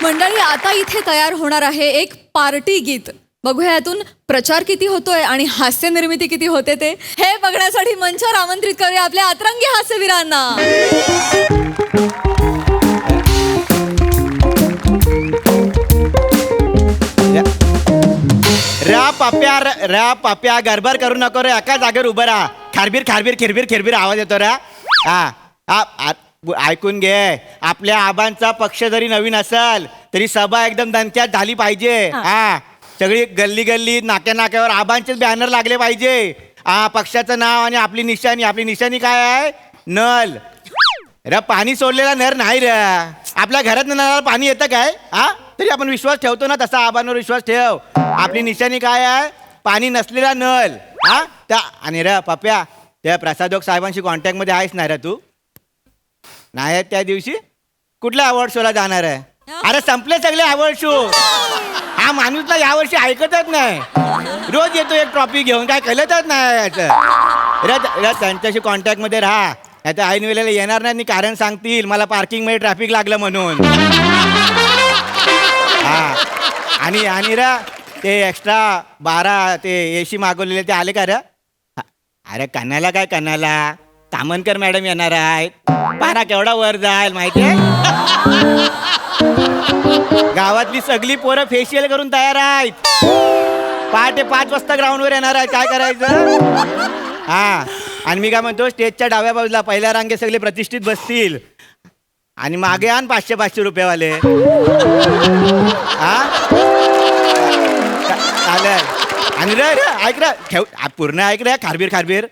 मंडळी आता इथे तयार होणार आहे एक पार्टी गीत. बघूया यातून प्रचार किती होतोय आणि हास्य निर्मिती किती होते ते. हे बघण्यासाठी मंचावर आमंत्रित करूया आपल्या अतरंगी हास्यवीरांना. रा पाप्या गरबार करू नको रे. एका जागेवर उभं राहा. खारबीर खारबीर खिरबीर खिरबीर आवाज येतो रे. ऐकून घे. आपल्या आबांचा पक्ष जरी नवीन असेल तरी सभा एकदम दणक्यात झाली पाहिजे. सगळी गल्ली गल्ली नाक्या नाक्यावर आबांचेच बॅनर लागले पाहिजे. पक्षाचं नाव आणि आपली निशाणी काय आहे? नल. रे पाणी सोडलेला नर नाही रे. आपल्या घरात नळाला पाणी येतं काय? तरी आपण विश्वास ठेवतो ना, तसा आबांवर विश्वास ठेव. आपली निशाणी काय आहे? पाणी नसलेला नल. त्या आणि रे पप्या, त्या प्रसादोक साहेबांशी कॉन्टॅक्ट मध्ये आहेस ना रे तू? नाही त्या दिवशी कुठल्या अवॉर्ड शोला जाणार आहे? अरे संपले सगळे अवॉर्ड शो. हा माणूसला यावर्षी ऐकतच नाही. रोज येतो एक ट्रॉफी घेऊन, काय कळतच नाही याचं. रे त्यांच्याशी कॉन्टॅक्ट मध्ये राहा. आता ऐन वेळेला येणार नाही आणि कारण सांगतील मला पार्किंग मध्ये ट्रॅफिक लागलं म्हणून. आणि रे ते एक्स्ट्रा 12 ते एसी मागवलेले ते आले का रे? अरे कन्याला काय कन्याला तामनकर मॅडम येणार आहेत. पारा केवढा वर जाईल माहितीये. गावातली सगळी पोरं फेशियल करून तयार आहेत. पहाटे 5 वाजता ग्राउंडवर येणार आहे. काय करायचं? आणि मी काय म्हणतो, स्टेजच्या डाव्या बाजूला पहिल्या रांगे सगळे प्रतिष्ठित बसतील आणि मागे आण 500-500 रुपयेवाले. चालेल. आणि रे ऐक रे, ठेव पूर्ण ऐक रे. खारबीर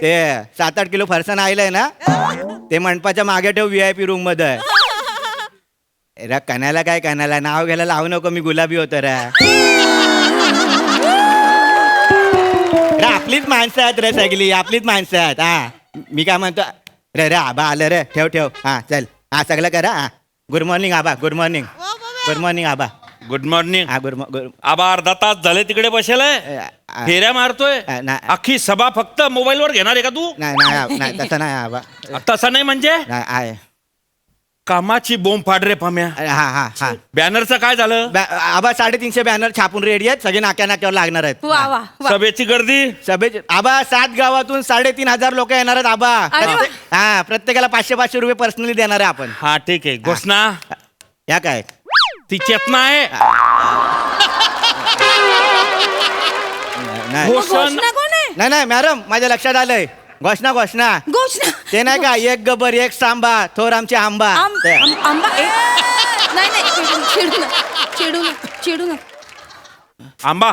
ते 7-8 किलो फरसाण आयलंय ना, ते मंडपाच्या मागे ठेव VIP रूम मध्ये. रे कन्याला काय कन्याला नाव घ्यायला लावू नको. मी गुलाबी होतो रे. आपलीच माणसं आहेत रे सगळी, आपलीच माणसं आहेत. मी काय म्हणतो रे आबा आलं रे. ठेव. चल सगळं करा. गुड मॉर्निंग आबा. गुड मॉर्निंग आबा. Good morning. गुड आबा अर्धा तास झाले तिकडे बसेलाय, फेऱ्या मारतोय. अख्खी सभा फक्त मोबाईल वर घेणार आहे का तू? नाही तसं नाही आबा. तसं नाही म्हणजे आहे. कामाची बोंब फाड रे पाम्या. हा बॅनरचं काय झालं? आबा 350 बॅनर छापून रेडी आहेत. सगळे नाक्यावर लागणार आहेत. सभेची गर्दी सभेची आबा 7 गावातून 3,500 लोक येणार आहेत आबा. प्रत्येकाला 500-500 रुपये पर्सनली देणार आहे आपण. हा ठीक आहे. घोषणा या काय ती चेतना आहे. नाही मॅडम माझ्या लक्षात आलंय. घोषणा ते नाही का, एक गबर एक सांबा थोर आमचे आंबा. आंबा चिडू. आंबा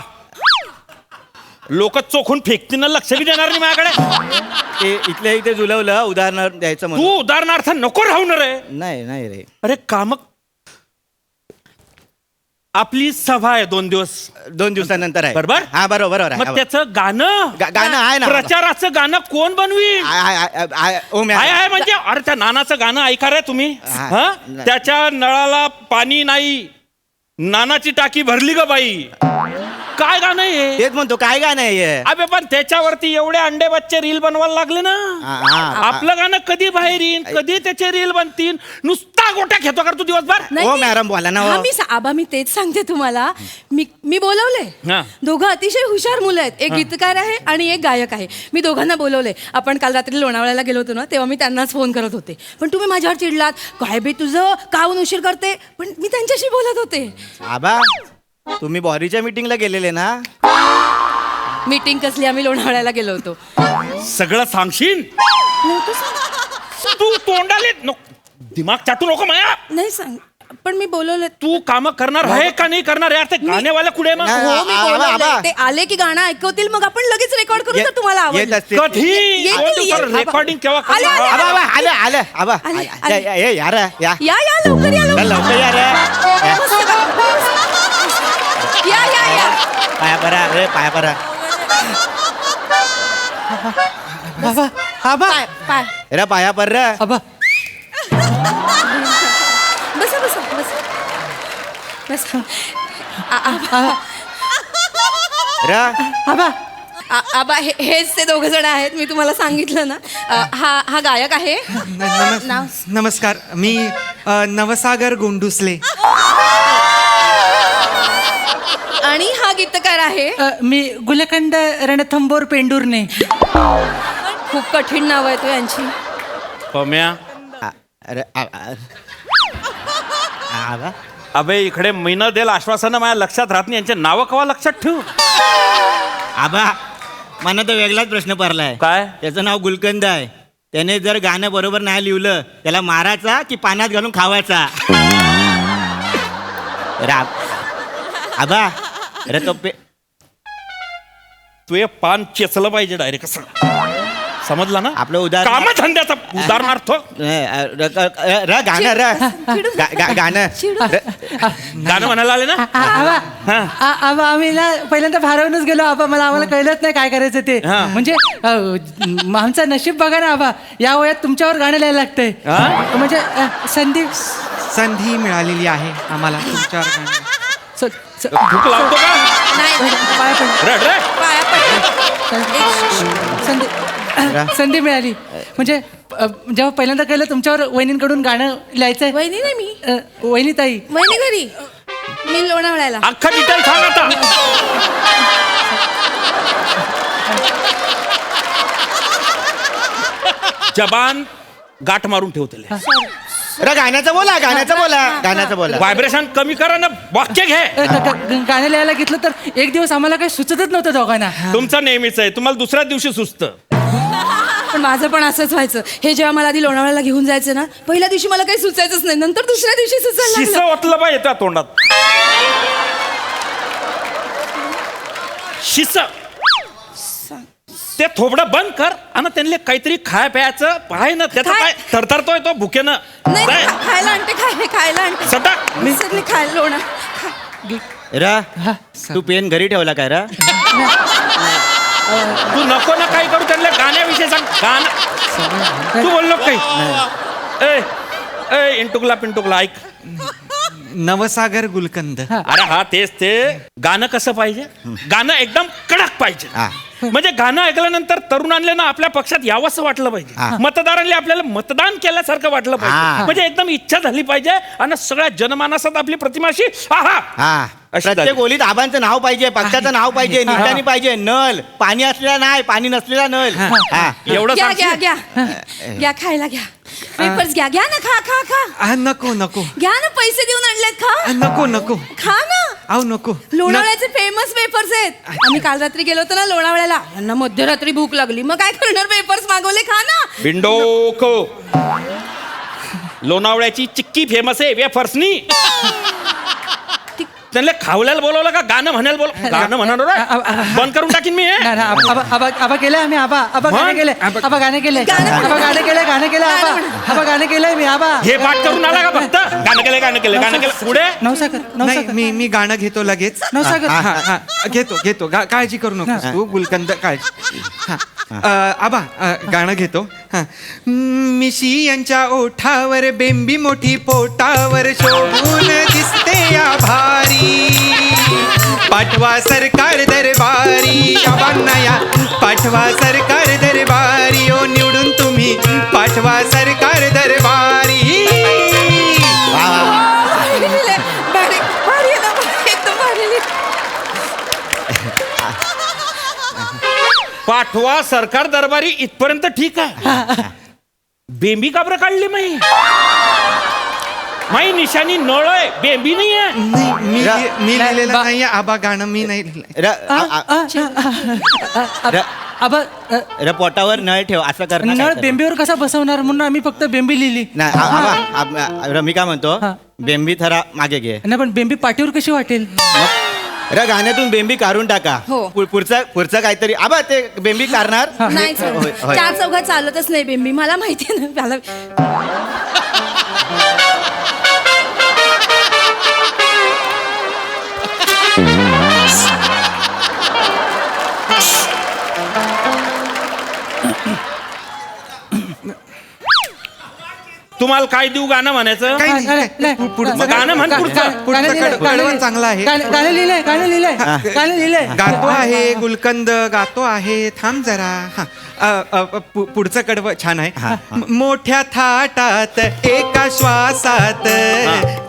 लोक चोखून फेकतील ना, लक्ष बी देणार नाही माझ्याकडे. ते इथल्या इथे जुलवलं उदाहरण द्यायचं म्हणून. तू उदाहरणार्थ नको राहू ना रे. नाही रे. अरे काम आपली सभा आहे 2 दिवसानंतर आहे. बरोबर. हा बरोबर आहे. मग त्याचं गाणं आहे ना, प्रचाराचं गाणं कोण बनवील? आहे म्हणजे अरे त्या नानाचं गाणं ऐका रे तुम्ही. त्याच्या नळाला पाणी नाही, नानाची टाकी भरली ग बाई. काय गाणं आहे? तेच म्हणतो काय गाणं आहे. अबे पण त्याच्यावरती एवढे अंडे बच्चे रील बनवायला लागले ना. आपलं गाणं कधी बाहेर येईन, कधी त्याचे रील बनतील. नुसता गोट्या घेतो का तू दिवसभर? हो मॅडम बोला ना. आबा मी तेच सांगते तुम्हाला. मी बोलवले. दोघं अतिशय हुशार मुलं आहेत. एक गीतकार आहे आणि एक गायक आहे. मी दोघांना बोलवले. आपण काल रात्री लोणावळ्याला गेलो होतो ना, तेव्हा मी त्यांनाच फोन करत होते. पण तुम्ही माझ्यावर चिडलात. काय बे तुझं काहून उशीर करते. पण मी त्यांच्याशी बोलत होते. आबा तुम्ही बॉरीच्या मीटिंगला गेलेले ना? मीटिंग कसली? आम्ही लोणावळ्याला गेलो होतो. सगळं सांगशील तू? तोंडाले दिमाग चाटू नको माया. नाही सांग, पण मी बोलवले. तू काम करणार आहे का नाही करणार आहे? ते गाणेवाला कुठे मग? हो मी बोलवले. ते आले की गाणं ऐकवतील, मग आपण लगेच रेकॉर्ड करू. तर तुम्हाला आवडेल. कधी रेकॉर्डिंग केव्हा? आलं आबा यार या लवकर या रे. पाया परा. रे पाया पर रे. बस आबा हेच ते 2 जण आहेत. मी तुम्हाला सांगितलं ना. हा गायक आहे. नमस्कार, मी नवसागर गोंडुसले. आणि हा गीतकार आहे मी गुलकंद रणथंबोर पेंडूरने. खूप कठीण नाव आहे तो यांची. पम्या अरे आबा अबे इकडे महिना देल आश्वासनं माझ्या लक्षात राहत नाही. यांचे नावं कवा लक्षात ठेवू. आबा मला तर वेगळाच प्रश्न पडलाय. काय? त्याचं नाव गुलकंद आहे. त्याने जर गाणं बरोबर नाही लिहिलं त्याला मारायचा की पाण्यात घालून खावायचा. आबा अरे तो तू हे पान चेचलं पाहिजे डायरेक्ट कसं समजला ना. आपलं उदाहरण कामधंद्याचा उदाहरणार्थ गाणं गाणं गाणं म्हणायला आले ना. आबा आम्ही ना पहिल्यांदा भारावूनच गेलो आबा. आम्हाला कळलंच नाही काय करायचं ते. म्हणजे आमचं नशीब बघा ना आबा. या वयात तुमच्यावर गाणं लिहायला लागतंय. म्हणजे संधी मिळालेली आहे आम्हाला तुमच्यावर गाणं. भूक लावतो का. नाही पाया पड रड रे. पाया पड. संधी मिळाली. म्हणजे जेव्हा पहिल्यांदा कळलं तुमच्यावर वहिनींकडून गाणं लिहायचंय. वहिनी नाही मी वहिनीताई वहिनी घरी मी लोणावळ्याला. अख्खा डिटेल सांग आता. जबान गाठ मारून ठेवतले. गाण्याचं बोला गाण्याचं बोला गाण्याचं बोला. व्हायब्रेशन कमी करा ना. वाक्य घे. गाणं लिहायला घेतलं तर एक दिवस आम्हाला काही सुचतच नव्हतं दोघांना. तुमचं नेहमीच आहे. तुम्हाला दुसऱ्या दिवशी सुचतं. पण माझं पण असंच व्हायचं. हे जेव्हा मला आधी लोणावळ्याला घेऊन जायचं ना पहिल्या दिवशी मला काही सुचायचंच नाही. नंतर दुसऱ्या दिवशी सुचायला शिस लागलं. ओतलं पाहिजे त्या तोंडात. शिस ते थोबडं बंद कर आणि त्यांना काहीतरी खाय प्यायचं पाहाय ना. त्याचं काय? काय थरथरतोय तो भुकेनं. नाही काय? खायला आणते खायला आणते. सटा. मी सगळी खायला लोणा. रा तू पेन घरी ठेवला काय रा. तू नको ना काही करू. त्यांना गाण्याविषयी सांग. गाणं तू बोललो काही. ए इंटुकला पिंटुकला ऐक. नवसागर गुलकंद. अरे हा तेच ते. गाणं कसं पाहिजे. गाणं एकदम कडक पाहिजे. म्हणजे गाणं ऐकल्यानंतर तरुणांना ना आपल्या पक्षात यावंसं वाटलं पाहिजे. मतदारांनी आपल्याला मतदान केल्यासारखं वाटलं पाहिजे. म्हणजे एकदम इच्छा झाली पाहिजे आणि सगळ्या जनमानसात आपली प्रतिमा अशी हा प्रत्येक ओलीत आबांचं नाव पाहिजे. पक्षाचं नाव पाहिजे. निशाणी पाहिजे. नल पाणी असलेला नाही पाणी नसलेला नल. एवढं घ्या सांगशील? घ्या घ्या घ्या खायला घ्या. पेपर्स घ्या घ्या ना. खा खा खा. नको नको. घ्या ना पैसे देऊन आणलेत. खा नको नको. खा ना. अहो नको. लोणावळ्याचे फेमस पेपर्स आहेत. आम्ही काल रात्री गेलो होतो ना लोणावळ्याला. यांना मध्यरात्री भूक लागली. मग काय करणार पेपर्स मागवले. खा ना. बिंडोको. लोणावळ्याची चिक्की फेमस आहे वेफर्सनी. त्यांना खावल्याला बोलवलं का गाणं म्हणायला बोल. गाणं म्हणाल बंद करून टाकीन मी. आबा केलंय आम्ही. आबा गाणं केलंय. आबा गाणं केलंय. आबा गाणं केलंय. गाणं केलंय आबा गाणं केलंय मी. आबा हे पाठ करून आला का फक्त. गाणं केलं गाणं केलं गाणं केलं. पुढे नाही मी गाणं घेतो लगेच. घेतो काळजी करू नकोस तू गुलकंद. काळजी. आबा गाणं घेतो. मिशी यांच्या ओठावर बेंबी मोठी पोटावर शोभून दिसते या भारी. पाठवा सरकार दरबारी. आबांना या पाठवा सरकार दरबारी. ओ निवडून तुम्ही पाठवा सरकार दरबारी. पाठवा सरकार दरबारी इथपर्यंत ठीक आहे. बेंबी का बरं काढली माई निशाणी नळ आहे. बेंबी नाही आहे. मी लिहिलेलं नाही आबा गाणं. मी नाही लिहिलंय. रे पोटावर नळ ठेव असं कर. नळ बेंबीवर कसा बसवणार म्हणून आम्ही फक्त बेंबी लिहिली. नाही मी काय म्हणतो बेंबी थरा मागे घे. नाही पण बेंबी पाठीवर कशी वाटेल. रे गाण्यातून बेंबी काढून टाका. हो. पुढचं काहीतरी. आबा ते बेंबी काढणार नाही चार चौघात चालतच नाही बेंबी. मला माहिती आहे ना. मला तुम्हाला काय देऊ गाणं म्हणायचं काही नाही, नाही, नाही. पुढचं मग गाणं म्हण पुढचं. कडवं चांगलं आहे. गाणं लिहिलंय गाणं लिहिलंय गातो आहे गुलकंद गातो आहे. थांब जरा. हा. पुढचं कडवं छान आहे. मोठ्या थाटात एका श्वासात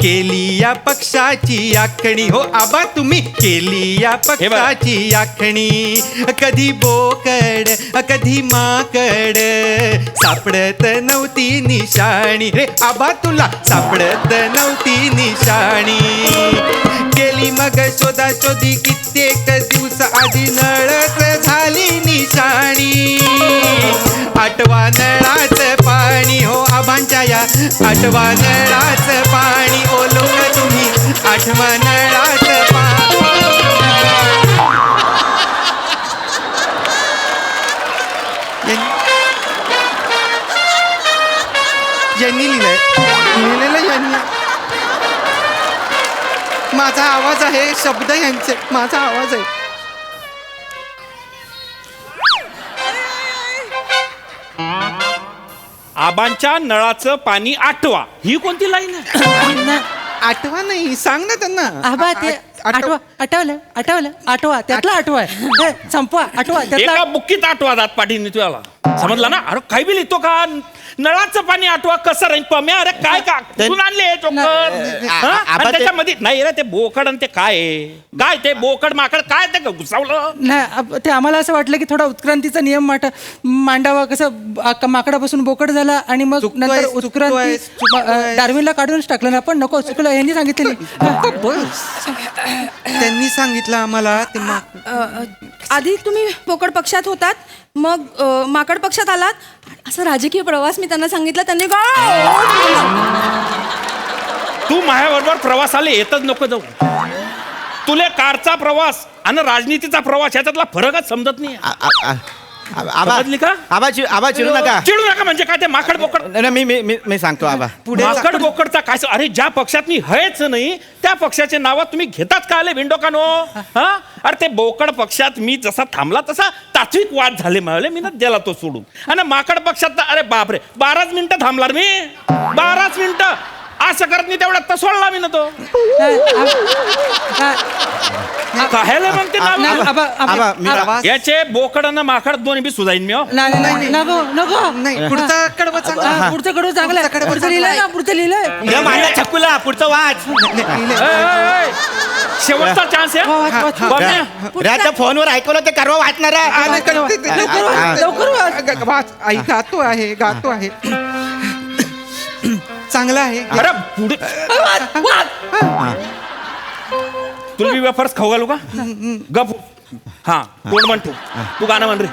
केली या पक्षाची आखणी. हो आबा तुम्ही केली या पक्षाची आखणी. कधी बोकड कधी माकड सापडत नव्हती निशाणी. रे आबा तुला सापडत नव्हती निशाणी. केली मग शोधाशोधी कित्येक दिवस आधी नळच झाली निशाणी. आठवा नळाचं पाणी हो आबांच्या या आठवा नळाचं पाणी. ओ लोक तुम्ही आठवा नळाचं पाणी. यांनी लिहिलेलं यांनी. माझा आवाज आहे, शब्द यांचे, माझा आवाज आहे. आबांच्या नळाचं पाणी आठवा, ही कोणती लाईन आहे? आठवा नाही, सांग ना त्यांना. आबा ते आठवलं आठवा त्यातला आठवा आहे. हे, संपवा आठवा त्यातला. एका बुक्कीत आठवा दात पाठीने तुला समजला ना? अरे काय बी लिहितो का? नळाचं पाणी आठवा कसं राहील पम्या? अरे काय का कुठून आणले हे चोकर? आणि त्याच्यामध्ये नाही रे ते बोकड आणि ते काय आहे? काय ते बोकड माकड काय ते घुसावलं? नाही ते आम्हाला असं वाटलं की थोडा उत्क्रांतीचा नियम मांडावा. कसं माकडापासून बोकड झाला आणि मग चुकतोय, नंतर चुकतोय, उत्क्रांती डार्विनला काढूनच टाकलं ना. पण नको चुकलं यांनी सांगितलं त्यांनी सांगितलं आम्हाला ते आधी तुम्ही बोकड पक्षात होतात, मग माकड पक्षात आलात. असं राजकीय प्रवास मी त्यांना सांगितला, त्यांनी तू माझ्याबरोबर प्रवासाला येतच नको जाऊ. तुले कारचा प्रवास आणि राजनीतीचा प्रवास याच्यातला फरकच समजत नाही. समजली का? आबा चिडू नका. चिडू नका म्हणजे काय? ते माकड बोकड नाही, मी सांगतो आबा. माकड बोकडचा काय? अरे ज्या पक्षात मी हयच नाही त्या पक्षाचे नाव तुम्ही घेतात का? आले विंडोकानो. हा अरे ते बोकड पक्षात मी जसा थांबला तसा तात्विक वाद झाले मिळाले, मी ना दिला तो सोडून. आणि माकड पक्षात अरे बापरे 12 मिनिटं थांबला मी. 12 मिनिटं असं करत नाही तेवढ्यात तर सोडला मी ना तो. काहेला म्हणते नाव? याचे बोकड आणि माकड दोन्ही बी सुधाईन मी. नको नाही. पुढचा कडवं चांगला. पुढचं कडू चांगलं आहे. पुढचं लिहिलंय ना, पुढचं लिहिलंय. माझ्या छकुला पुढचं वाच. शेवटचा चान्स आहे. फोनवर ऐकवलं ते करवा वाचणार आहे. लवकर वाच. आई गातो आहे चांगला आहे. अरे पुढे तुला मी वेफर्स खाऊ घालू का? गप. हा तोंड म्हण तू गाणं म्हण रे.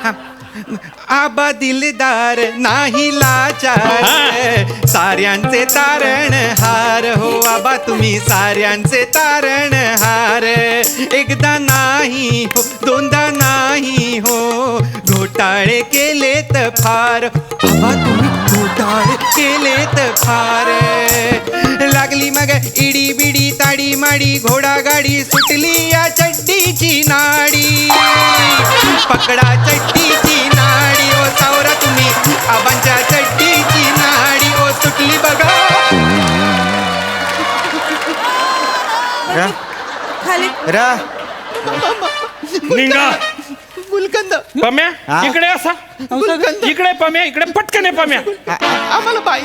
आबा दिलदार नाही लाचार साऱ्यांचे तारण हार. हो आबा तुम्ही साऱ्यांचे तारण हार. एकदा नाही हो दोनदा नाही हो घोटाळे केलेत फार. आबा तुम्ही घोटाळे केलेत फार. लागली मग इडी बिडी ताडी माडी घोडा गाडी सुटली या चड्डीची नाडी. पकडा चड्डीची नाडी ओ सावरा तुम्ही आबांच्या चड्डीची नाडी ओ सुटली बघा. खाली निघा. गुलकंद पम्या इकडे असा. इकडे पम्या इकडे पटकन आहे पम्या. आम्हाला बाई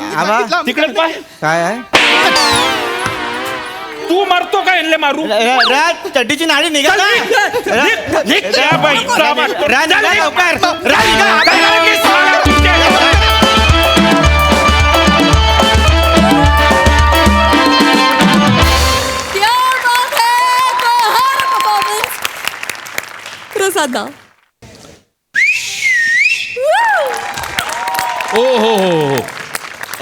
तिकडे पाय. काय आहे? तू मारतो का यांना मारू? चड्डीची नाडी निघा. प्रसादा हो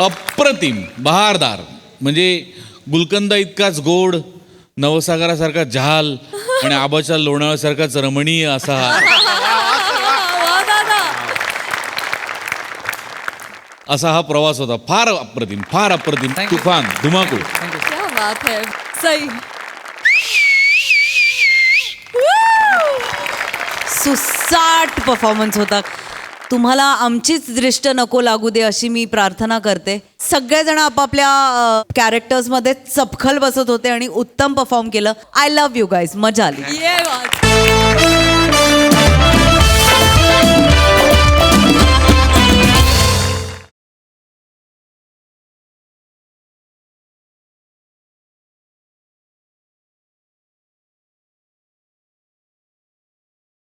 अप्रतिम बहारदार. म्हणजे गुलकंदा इतकाच गोड, नवसागरासारखा झाल आणि आबाच्या लोणावळ्यासारखाच रमणीय असा हा प्रवास होता. फार अप्रतिम तुफान धुमाकूळ. सुसाट परफॉर्मन्स होता. तुम्हाला आमचीच दृष्ट नको लागू दे अशी मी प्रार्थना करते. सगळेजण आपापल्या कॅरेक्टर्समध्ये चपखल बसत होते आणि उत्तम परफॉर्म केलं. आय लव्ह यू गाईज, मजा आली.